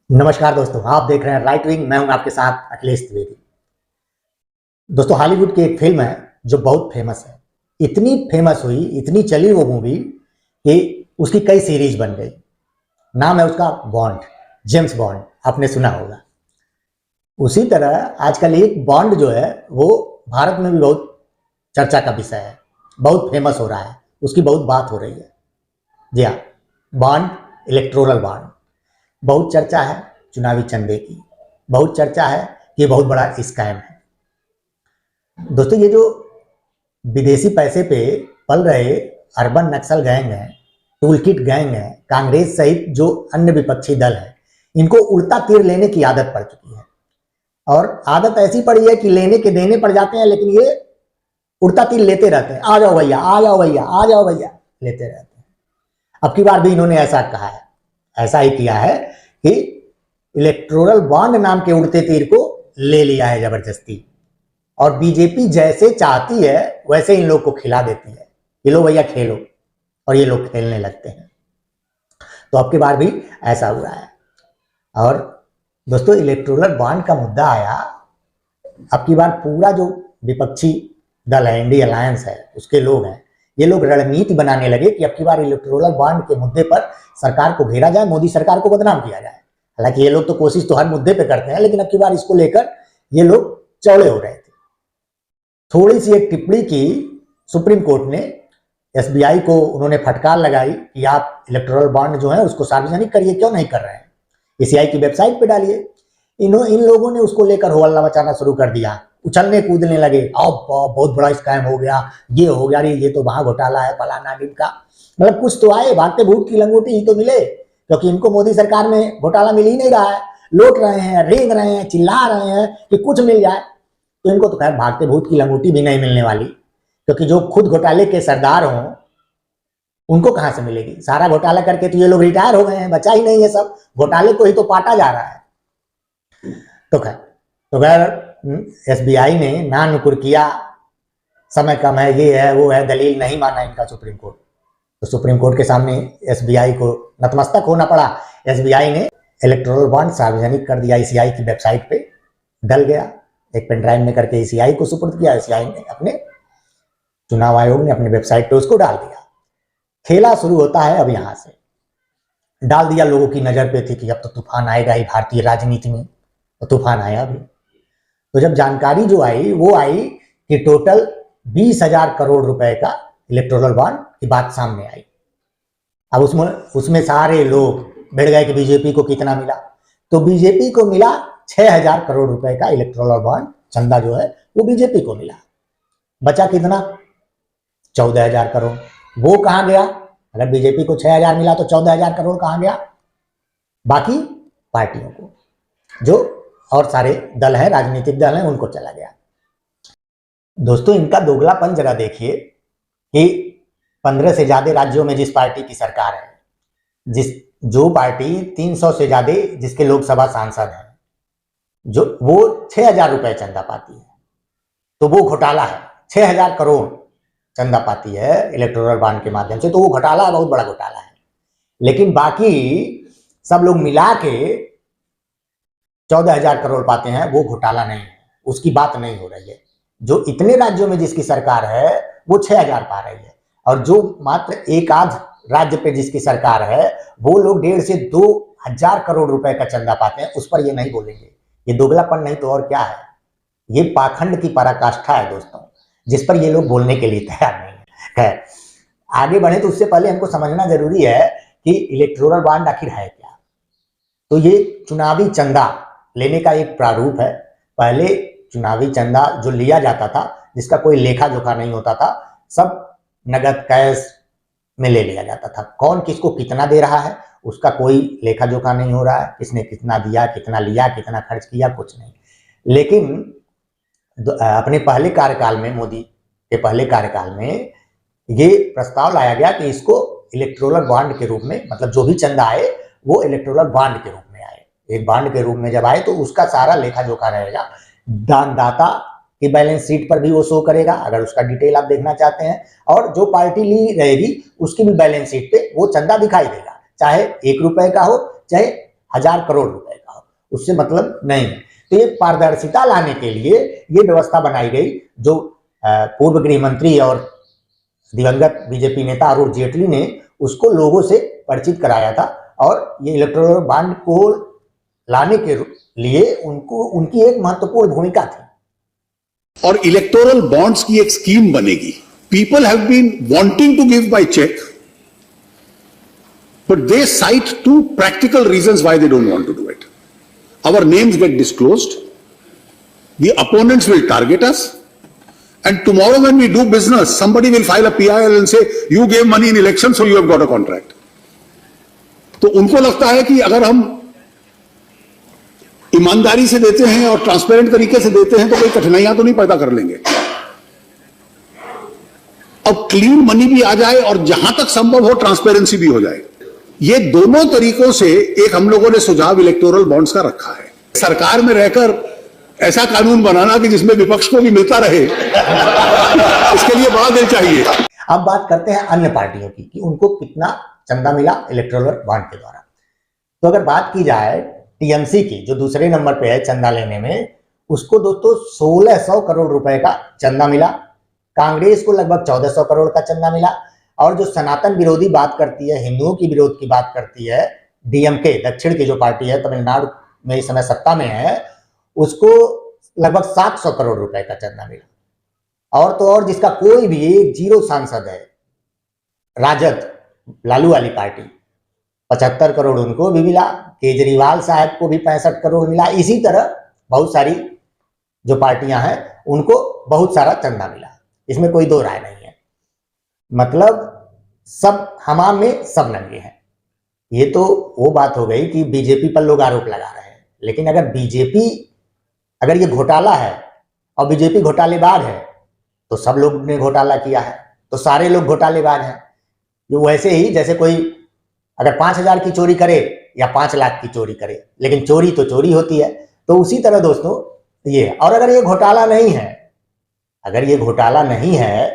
नमस्कार दोस्तों, आप देख रहे हैं राइट विंग। मैं हूं आपके साथ अखिलेश त्रिवेदी। दोस्तों, हॉलीवुड की एक फिल्म है जो बहुत फेमस है। इतनी फेमस हुई, इतनी चली वो मूवी कि उसकी कई सीरीज बन गई। नाम है उसका बॉन्ड, जेम्स बॉन्ड। आपने सुना होगा। उसी तरह आजकल एक बॉन्ड जो है वो भारत में भी बहुत चर्चा का विषय है, बहुत फेमस हो रहा है, उसकी बहुत बात हो रही है। जी हाँ, बॉन्ड, इलेक्टोरल बॉन्ड। बहुत चर्चा है चुनावी चंदे की, बहुत चर्चा है कि बहुत बड़ा स्कैम है। दोस्तों, ये जो विदेशी पैसे पे पल रहे अर्बन नक्सल गैंग है, टूलकिट गैंग है, कांग्रेस सहित जो अन्य विपक्षी दल है, इनको उल्टा तीर लेने की आदत पड़ चुकी है। और आदत ऐसी पड़ी है कि लेने के देने पड़ जाते हैं, लेकिन ये उल्टा तीर लेते रहते हैं। आ जाओ भैया, आ जाओ भैया, आ जाओ भैया, लेते रहते हैं। अब की बार भी इन्होंने ऐसा कहा है, ऐसा ही किया है कि इलेक्टोरल बॉन्ड नाम के उड़ते तीर को ले लिया है जबरदस्ती। और बीजेपी जैसे चाहती है वैसे इन लोग को खिला देती है कि लो भैया खेलो, और ये लोग खेलने लगते हैं। तो अब की बार भी ऐसा हुआ है। और दोस्तों, इलेक्टोरल बॉन्ड का मुद्दा आया, अब की बार पूरा जो विपक्षी दल है, इंडिया अलायंस है, उसके लोग हैं, ये लोग रणनीति बनाने लगे कि अब की बार इलेक्टोरल बॉन्ड के मुद्दे पर सरकार को घेरा जाए, मोदी सरकार को बदनाम किया जाए। हालांकि ये लोग तो कोशिश तो हर मुद्दे पे करते हैं, लेकिन अब की बार इसको लेकर ये लोग चौड़े हो रहे थे। थोड़ी सी एक टिप्पणी की सुप्रीम कोर्ट ने, एसबीआई को उन्होंने फटकार लगाई कि आप इलेक्टोरल बॉन्ड जो है उसको सार्वजनिक करिए, क्यों नहीं कर रहे हैं, ईसीआई की वेबसाइट पे डालिए। इन लोगों ने उसको लेकर हो हल्ला मचाना शुरू कर दिया, उछलने कूदने लगे, अब बहुत बड़ा स्कैम हो गया, ये हो गया, ये तो वहां घोटाला है, फलाना ढिमका। मतलब कुछ तो आए, भागते भूत की लंगोटी ही तो मिले, क्योंकि इनको मोदी सरकार में घोटाला मिल ही नहीं रहा है। लौट रहे हैं, रेंग रहे हैं, चिल्ला रहे हैं कि कुछ मिल जाए। तो इनको तो खैर भागते भूत की लंगोटी भी नहीं मिलने वाली, क्योंकि जो खुद घोटाले के सरदार हों उनको कहां से मिलेगी। सारा घोटाला करके तो ये लोग रिटायर हो गए हैं, बचा ही नहीं है, सब घोटाले को ही तो पाटा जा रहा है। तो खैर एसबीआई ने ना नुकुर किया, समय कम है, ये है वो है, दलील नहीं माना इनका सुप्रीम कोर्ट। तो सुप्रीम कोर्ट के सामने एसबीआई को नतमस्तक होना पड़ा। एसबीआई ने इलेक्टोरल बॉन्ड सार्वजनिक कर दिया, ईसीआई की वेबसाइट पे डल गया, एक पेन ड्राइव में करके ईसीआई को सुपुर्द किया। ईसीआई ने अपने, चुनाव आयोग ने अपने वेबसाइट पे उसको डाल दिया। खेला शुरू होता है अब यहां से। डाल दिया, लोगों की नजर पे थी कि अब तो तूफान आएगा ही भारतीय राजनीति में, तो तूफान आया अभी। तो जब जानकारी जो आई वो आई कि टोटल 20,000 करोड़ रुपए का इलेक्टोरल बॉन्ड की बात सामने आई। अब उसमें सारे लोग भिड़ गए कि बीजेपी को कितना मिला। तो बीजेपी को मिला 6,000 करोड़ रुपए का इलेक्टोरल बॉन्ड, चंदा जो है वो बीजेपी को मिला। बचा कितना? 14,000 करोड़। वो कहां गया? अगर बीजेपी को 6,000 मिला तो 14,000 करोड़ कहां गया? बाकी पार्टियों को, जो और सारे दल हैं, राजनीतिक दल हैं, उनको चला गया। दोस्तों, इनका दोगलापन जरा देखिए कि 15 से ज्यादा राज्यों में जिस पार्टी की सरकार है, जो पार्टी 300 से ज्यादा जिसके लोकसभा सांसद हैं, जो वो 6,000 रुपए चंदा पाती है, तो वो घोटाला है। 6,000 करोड़ चंदा पाती है इलेक्टोरल बॉन्ड के माध्यम से, तो वो घोटाला है, बहुत बड़ा घोटाला है। लेकिन बाकी सब लोग मिला के 14,000 करोड़ पाते हैं, वो घोटाला नहीं है, उसकी बात नहीं हो रही है। जो इतने राज्यों में जिसकी सरकार है वो 6,000 पा रही है, और जो मात्र एक आध राज्य पे जिसकी सरकार है वो लोग 1,500 से 2,000 करोड़ रुपए का चंदा पाते हैं। उस पर ये नहीं बोलेंगे। ये दोगलापन नहीं तो और क्या है? ये पाखंड की पराकाष्ठा है दोस्तों, जिस पर ये लोग बोलने के लिए तैयार नहीं है। खैर, आगे बढ़े तो उससे पहले हमको समझना जरूरी है कि इलेक्टोरल बॉन्ड आखिर है क्या। तो ये चुनावी चंदा लेने का एक प्रारूप है। पहले चुनावी चंदा जो लिया जाता था, जिसका कोई लेखा जोखा नहीं होता था, सब नगद कैश में ले लिया जाता था। कौन किसको कितना दे रहा है उसका कोई लेखा जोखा नहीं हो रहा है, किसने कितना दिया, कितना लिया, कितना खर्च किया, कुछ नहीं। लेकिन अपने पहले कार्यकाल में, मोदी के पहले कार्यकाल में, ये प्रस्ताव लाया गया कि इसको इलेक्टोरल बॉन्ड के रूप में, मतलब जो भी चंदा आए वो इलेक्टोरल बॉन्ड के रूप में आए। एक बॉन्ड के रूप में जब आए तो उसका सारा लेखा जोखा रहेगा, दानदाता की बैलेंस शीट पर भी वो शो करेगा, अगर उसका डिटेल आप देखना चाहते हैं। और जो पार्टी ली रहेगी उसकी भी बैलेंस शीट पे वो चंदा दिखाई देगा, चाहे 1 रुपए का हो, चाहे 1000 करोड़ रुपए का हो, उससे मतलब नहीं। तो ये पारदर्शिता लाने के लिए ये व्यवस्था बनाई गई, जो पूर्व गृह मंत्री और दिवंगत बीजेपी नेता अरुण जेटली ने उसको लोगों से परिचित कराया था, और ये इलेक्टोरल बॉन्ड को लाने के लिए उनको उनकी एक महत्वपूर्ण भूमिका थी। और इलेक्टोरल बॉन्ड्स की एक स्कीम बनेगी। People have been wanting to give by cheque, but they cite to practical reasons why they don't want to do it. Our names get disclosed, the opponents will target us, and tomorrow when we do business, somebody will file a PIL and say you gave money in election so you have got a contract. तो उनको लगता है कि अगर हम ईमानदारी से देते हैं और ट्रांसपेरेंट तरीके से देते हैं तो कोई कठिनाइयां तो नहीं पैदा कर लेंगे। अब क्लीन मनी भी आ जाए और जहां तक संभव हो ट्रांसपेरेंसी भी हो जाए। ये दोनों तरीकों से एक हम लोगों ने सुझाव इलेक्टोरल बॉन्ड्स का रखा है। सरकार में रहकर ऐसा कानून बनाना कि जिसमें विपक्ष को भी मिलता रहे, इसके लिए बड़ा दिल चाहिए। अब बात करते हैं अन्य पार्टियों की कि उनको कितना चंदा मिला इलेक्टोरल बॉन्ड के द्वारा। तो अगर बात की जाए टीएमसी की, जो दूसरे नंबर पे है चंदा लेने में, उसको दोस्तों 1600 करोड़ रुपए का चंदा मिला। कांग्रेस को लगभग 1400 करोड़ का चंदा मिला। और जो सनातन विरोधी बात करती है, हिंदुओं की विरोध की बात करती है, डीएमके दक्षिण की जो पार्टी है, तमिलनाडु में इस समय सत्ता में है, उसको लगभग 700 करोड़ रुपए का चंदा मिला। और तो और जिसका कोई भी एक जीरो सांसद है, राजद लालू वाली पार्टी, 75 करोड़ उनको भी मिला। केजरीवाल साहब को भी 65 करोड़ मिला। इसी तरह बहुत सारी जो पार्टियां हैं उनको बहुत सारा चंदा मिला, इसमें कोई दो राय नहीं है। मतलब सब हमाम में सब नंगे हैं। ये तो वो बात हो गई कि बीजेपी पर लोग आरोप लगा रहे हैं, लेकिन अगर ये घोटाला है और बीजेपी घोटालेबाज है तो सब लोग ने घोटाला किया है, तो सारे लोग घोटालेबाज हैं। ये वैसे ही जैसे कोई अगर 5000 की चोरी करे या 5 लाख की चोरी करे, लेकिन चोरी तो चोरी होती है। तो उसी तरह दोस्तों ये, और अगर ये घोटाला नहीं है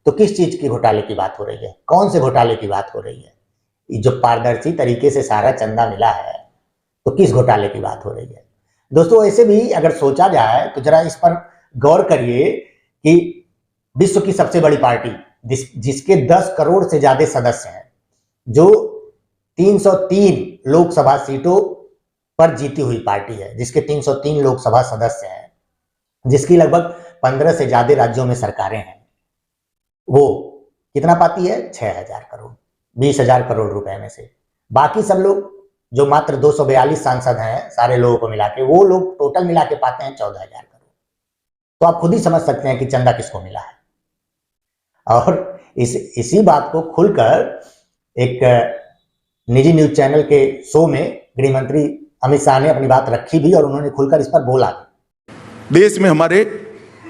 तो किस चीज की घोटाले की बात हो रही है, कौन से घोटाले की बात हो रही है? जो पारदर्शी तरीके से सारा चंदा मिला है तो किस घोटाले की बात हो रही है? दोस्तों ऐसे भी अगर सोचा जाए तो जरा इस पर गौर करिए कि विश्व की सबसे बड़ी पार्टी जिसके 10 करोड़ से ज्यादा सदस्य हैं, जो 303 लोकसभा सीटों पर जीती हुई पार्टी है, जिसके 303 लोकसभा सदस्य हैं, जिसकी लगभग 15 से ज्यादा राज्यों में सरकारें हैं, वो कितना पाती है? 6000 करोड़, 20,000 करोड़ रुपए में से। बाकी सब लोग जो मात्र 242 सांसद हैं सारे लोगों को मिला के, वो लोग टोटल मिला के पाते हैं 14,000 करोड़। तो आप खुद ही समझ सकते हैं कि चंदा किसको मिला है। और इसी बात को खुलकर एक निजी न्यूज चैनल के शो में गृह मंत्री अमित शाह ने अपनी बात रखी भी, और उन्होंने खुलकर इस पर बोला भी। देश में हमारे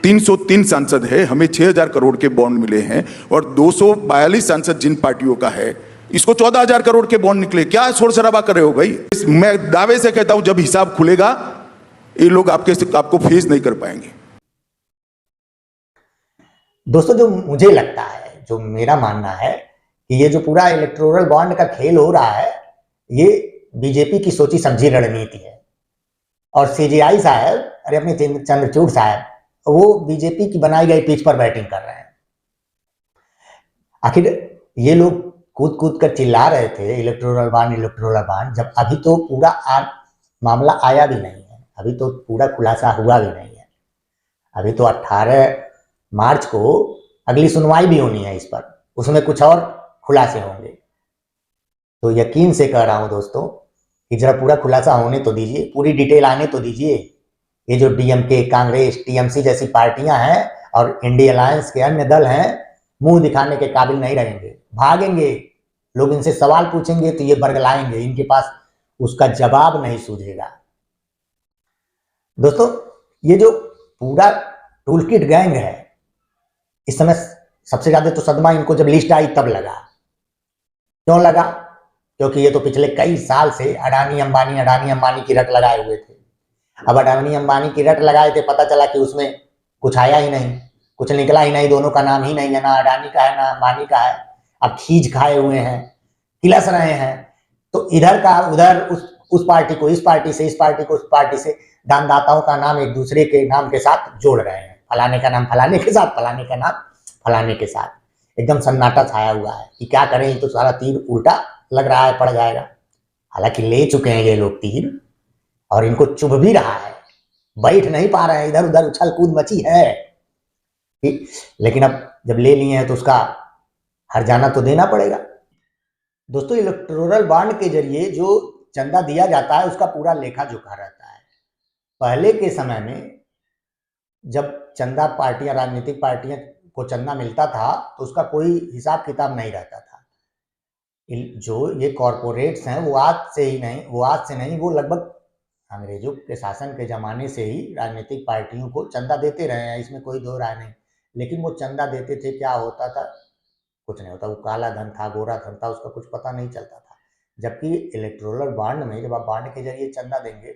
303 सांसद है, हमें 6000 करोड़ के बॉन्ड मिले हैं, और 242 सांसद जिन पार्टियों का है, इसको 14,000 करोड़ के बॉन्ड निकले। क्या शोर शराबा कर रहे हो भाई? मैं दावे से कहता हूं जब हिसाब खुलेगा ये लोग आपको फेस नहीं कर पाएंगे। दोस्तों जो मुझे लगता है, जो मेरा मानना है कि ये जो पूरा इलेक्टोरल बॉन्ड का खेल हो रहा है, ये बीजेपी की सोची समझी रणनीति है। और सीजेआई साहब, अरे अपने चंद्रचूड़ साहब, वो बीजेपी की बनाई गई पिच पर बैटिंग कर रहे हैं। आखिर ये लोग कूद कूद कर चिल्ला रहे थे इलेक्टोरल बॉन्ड, जब अभी तो पूरा मामला आया भी नहीं है, अभी तो पूरा खुलासा हुआ भी नहीं है। अभी तो 18 मार्च को अगली सुनवाई भी होनी है इस पर, उसमें कुछ और खुलासे होंगे। तो यकीन से कह रहा हूं दोस्तों कि जरा पूरा खुलासा होने तो दीजिए, पूरी डिटेल आने तो दीजिए। ये जो डीएमके, कांग्रेस, टीएमसी जैसी पार्टियां हैं और इंडिया अलायंस के अन्य दल हैं, मुंह दिखाने के काबिल नहीं रहेंगे, भागेंगे। लोग इनसे सवाल पूछेंगे तो ये बरगलाएंगे, इनके पास उसका जवाब नहीं सूझेगा। दोस्तों ये जो पूरा टूलकिट गैंग है, इस समय सबसे ज्यादा तो सदमा इनको जब लिस्ट आई तब लगा। क्यों लगा? क्योंकि ये तो पिछले कई साल से अडानी अंबानी की रट लगाए हुए थे। अब अडानी अंबानी की रट लगाए थे, पता चला कि उसमें कुछ आया ही नहीं, कुछ निकला ही नहीं, दोनों का नाम ही नहीं है, ना अडानी का है ना अंबानी का है। अब खींच खाए हुए हैं, किलस रहे हैं, तो इधर का उधर, उस पार्टी को इस पार्टी से, इस पार्टी को उस पार्टी से, दानदाताओं का नाम एक दूसरे के नाम के साथ जोड़ रहे हैं, फलाने का नाम फलाने के साथ, फलाने का नाम फलाने के साथ। एकदम सन्नाटा छाया हुआ है कि क्या करें, ये तो सारा तीर उल्टा लग रहा है, पड़ जाएगा। हालांकि ले चुके हैं ये लोग तीर और इनको चुभ भी रहा है, बैठ नहीं पा रहे हैं, इधर उधर उछल कूद मची है, लेकिन अब जब ले लिए हैं तो उसका हर्जाना तो देना पड़ेगा। दोस्तों, इलेक्टोरल बॉन्ड के जरिए जो चंदा दिया जाता है उसका पूरा लेखा जोखा रहता है। पहले के समय में जब चंदा पार्टियां, राजनीतिक पार्टियां को चंदा मिलता था तो उसका कोई हिसाब किताब नहीं रहता था। जो ये कॉरपोरेट्स हैं वो आज से नहीं, वो लगभग अंग्रेजों के शासन के ज़माने से ही राजनीतिक पार्टियों को चंदा देते रहे हैं, इसमें कोई दो राय नहीं। लेकिन वो चंदा देते थे, क्या होता था? कुछ नहीं होता। वो काला धन था, गोरा धन था, उसका कुछ पता नहीं चलता था। जबकि इलेक्टोरल बॉन्ड में जब आप बॉन्ड के जरिए चंदा देंगे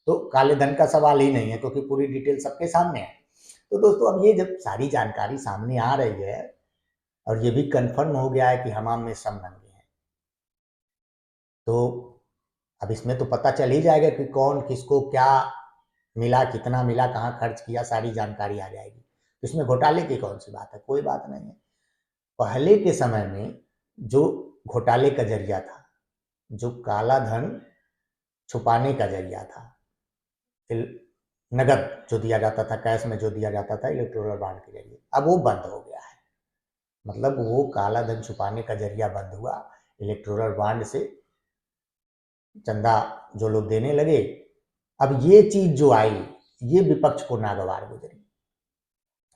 तो काले धन का सवाल ही नहीं है, क्योंकि पूरी डिटेल सबके सामने है। तो दोस्तों, अब ये जब सारी जानकारी सामने आ रही है और ये भी कंफर्म हो गया है कि हमाम में सब नंगे हैं, तो अब इसमें तो पता चल ही जाएगा कि कौन किसको क्या मिला, कितना मिला, कहाँ खर्च किया, सारी जानकारी आ जाएगी। तो इसमें घोटाले की कौन सी बात है? कोई बात नहीं है। पहले के समय में जो घोटाले का जरिया था, जो काला धन छुपाने का जरिया था, नगद जो दिया जाता था, कैश में जो दिया जाता था इलेक्टोरल बॉन्ड के जरिए, अब वो बंद हो गया है। मतलब वो काला धन छुपाने का जरिया बंद हुआ। इलेक्टोरल बॉन्ड से चंदा जो लोग देने लगे। अब ये चीज जो आई, ये विपक्ष को नागवार गुजरी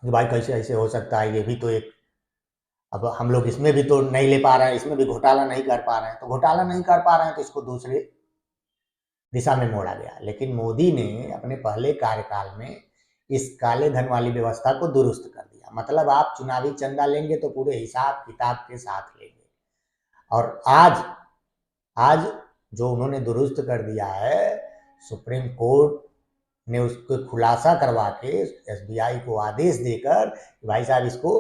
कि भाई कैसे ऐसे हो सकता है, ये भी तो एक, अब हम लोग इसमें भी तो नहीं ले पा रहे हैं, इसमें भी घोटाला नहीं कर पा रहे हैं। तो घोटाला नहीं कर पा रहे हैं तो इसको दूसरे दिशा में मोड़ा गया। लेकिन मोदी ने अपने पहले कार्यकाल में इस काले धन वाली व्यवस्था को दुरुस्त कर दिया। मतलब आप चुनावी चंदा लेंगे तो पूरे हिसाब किताब के साथ लेंगे। और आज जो उन्होंने दुरुस्त कर दिया है, सुप्रीम कोर्ट ने उसको खुलासा करवा के एसबीआई को आदेश देकर भाई साहब इसको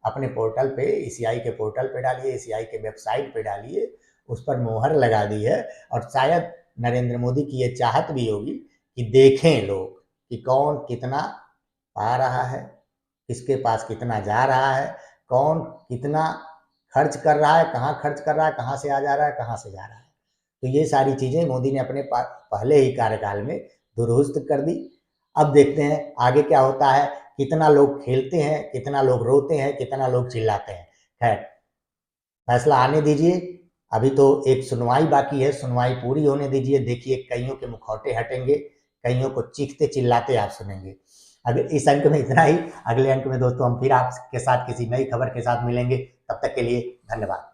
अपने पोर्टल पे, ईसीआई के पोर्टल पे डालिए, ईसीआई के वेबसाइट पे डालिए, उस पर मोहर लगा दी है। और शायद नरेंद्र मोदी की ये चाहत भी होगी कि देखें लोग कि कौन कितना पा रहा है, किसके पास कितना जा रहा है, कौन कितना खर्च कर रहा है, कहाँ खर्च कर रहा है, कहाँ से आ जा रहा है, कहाँ से जा रहा है। तो ये सारी चीज़ें मोदी ने अपने पहले ही कार्यकाल में दुरुस्त कर दी। अब देखते हैं आगे क्या होता है, कितना लोग खेलते हैं, कितना लोग रोते हैं, कितना लोग चिल्लाते हैं। खैर, फैसला आने दीजिए। अभी तो एक सुनवाई बाकी है, सुनवाई पूरी होने दीजिए। देखिए कईयों के मुखौटे हटेंगे, कईयों को चीखते चिल्लाते आप सुनेंगे। अगर इस अंक में इतना ही, अगले अंक में दोस्तों हम फिर आपके साथ किसी नई खबर के साथ मिलेंगे। तब तक के लिए धन्यवाद।